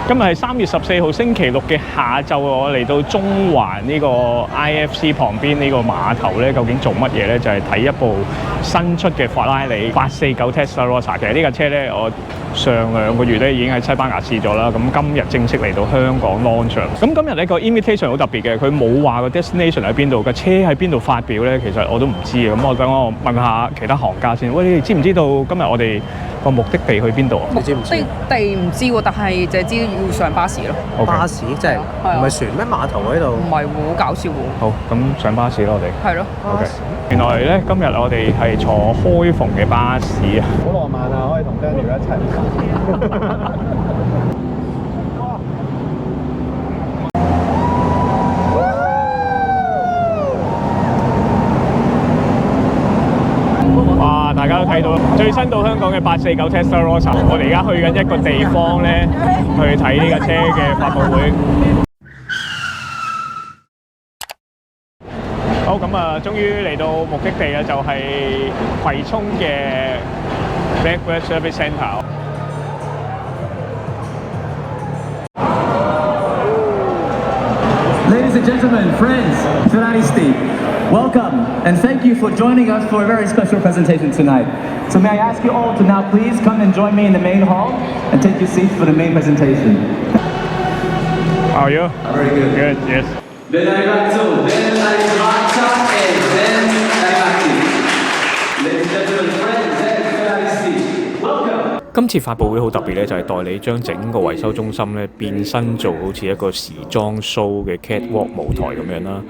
今日係3月14號星期六嘅下晝，我嚟到中環呢個 IFC 旁邊呢個碼頭咧，究竟做乜嘢咧？就係睇一部新出嘅法拉利849 Testarossa。其實呢架車咧，我上2個月咧已經喺西班牙試咗啦。咁今日正式嚟到香港 launch。咁今日呢個 invitation 好特別嘅，佢冇話個 destination 喺邊度，個車喺邊度發表咧，其實我都唔知嘅。咁我等我問下其他行家先。喂，你哋知唔知道今日我哋個目的地去邊度啊？你知唔知？地唔知喎，但係就係知要上巴士咯。Okay. 巴士即係唔係船咩？碼頭喺度？唔係喎，好搞笑喎。好，咁上巴士咯，我哋。係咯。OK。原來咧，今日我哋係坐開篷嘅巴士啊！好浪漫啊，可以同 Daniel 一齊。哇！大家都睇到最新到香港嘅849 Testarossa， 我哋而家去緊一個地方咧，去睇呢架車嘅發佈會。好，咁啊，終於嚟到目的地啦，就係葵涌嘅 Backward Service Centre。Ladies and gentlemen, friends, Ferraristi, welcome and thank you for joining us for a very special presentation tonight. So may I ask you all to now please come and join me in the main hall and take your seats for the main presentation. How are you? Very good. Good, yes. Ben arrivato e ben arrivati. Ladies and gentlemen, friends and Ferraristi, welcome. 今次發佈會好特別咧，就係代理將整個維修中心咧變身做好似一個時裝 show 嘅 catwalk 舞台咁樣啦。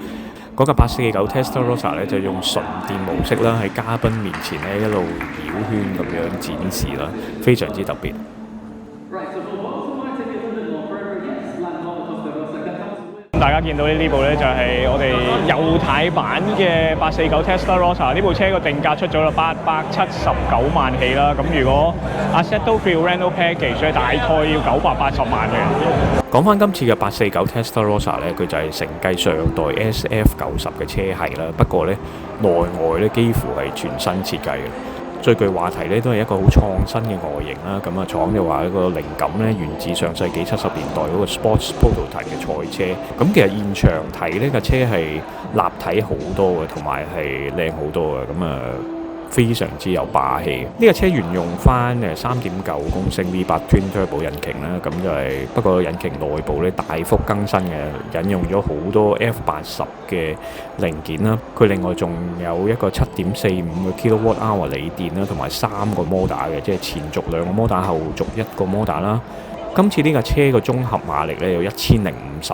嗰架849 Testarossa 咧就用純電模式啦，喺嘉賓面前咧一路繞圈咁樣展示啦，非常之特別。大家見到呢部咧就係我哋右軚版嘅849 Testarossa， 呢部車個定價出咗啦，879萬起啦。咁如果 Assetto Fiorano Package 咧，大概要980萬嘅。講翻今次嘅849 Testarossa 咧，佢就係承繼上代 SF90 嘅車系啦，不過咧內外咧幾乎係全新設計嘅。最具話題咧都係一個好創新嘅外形啦，咁啊廠就話一個靈感咧源自上世紀70年代嗰個 Sports Prototype 嘅賽車。咁其實現場睇呢架車係立體好多嘅，同埋係靚好多嘅，咁啊非常之有霸氣。呢架車沿用翻3.9公升 V8 Twin Turbo 引擎啦，咁就係不過引擎內部咧大幅更新嘅，引用咗好多 F80 嘅零件啦。佢另外仲有一個7.45嘅 kWh 鋰電啦，同埋3個摩打嘅，即係前續2個摩打，後續1個摩打啦。今次呢架車個綜合馬力咧有1050匹，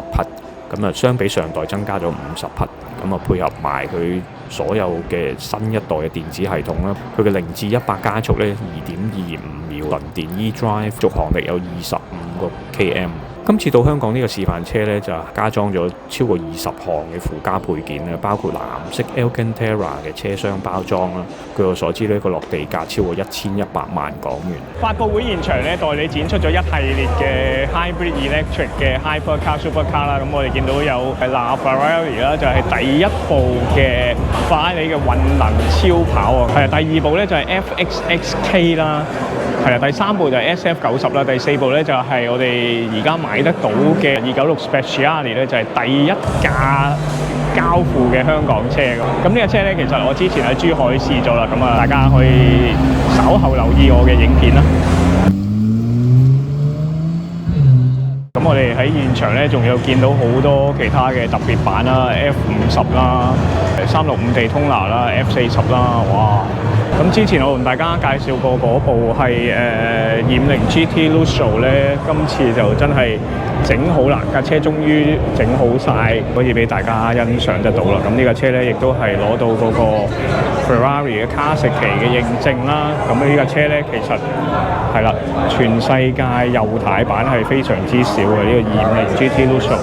咁啊相比上代增加咗50匹，咁啊配合埋佢所有嘅新一代嘅電子系統啦，佢嘅0至100加速咧2.25秒，純電 eDrive， 續航力有25個 km。今次到香港呢個示範車咧就加裝咗超過20項嘅附加配件啦，包括藍色 Alcantara 嘅車廂包裝啦。據我所知呢個落地價超過1100萬港元。發佈會現場咧，代理展出咗一系列嘅 Hybrid Electric 嘅 Hypercar Supercar 啦。咁我哋見到有La Ferrari 啦，就係第一部嘅法拉利嘅混能超跑啊。係啊，第二部咧就係 FXXK 啦。係啊，第三部就係 SF90 啦，第四部咧就係我哋而家買得到嘅296 Speciale 咧，就係第一架交付嘅香港車咁。呢架車咧，其實我之前喺珠海試咗啦，咁啊大家可以稍後留意我嘅影片啦。咁我哋喺現場咧，仲有見到好多其他嘅特別版啦 ，F50 啦，365 Daytona啦 ，F40 啦，哇！咁之前我同大家介紹過嗰部係250 GT Lusso 咧，今次就真係整好啦，架車終於整好晒，可以俾大家欣賞得到啦。咁呢架車咧，亦都係攞到嗰個 Ferrari 嘅卡式期嘅認證啦。咁呢架車咧，其實係啦，全世界右軚版係非常之少嘅呢個250 GT Lusso。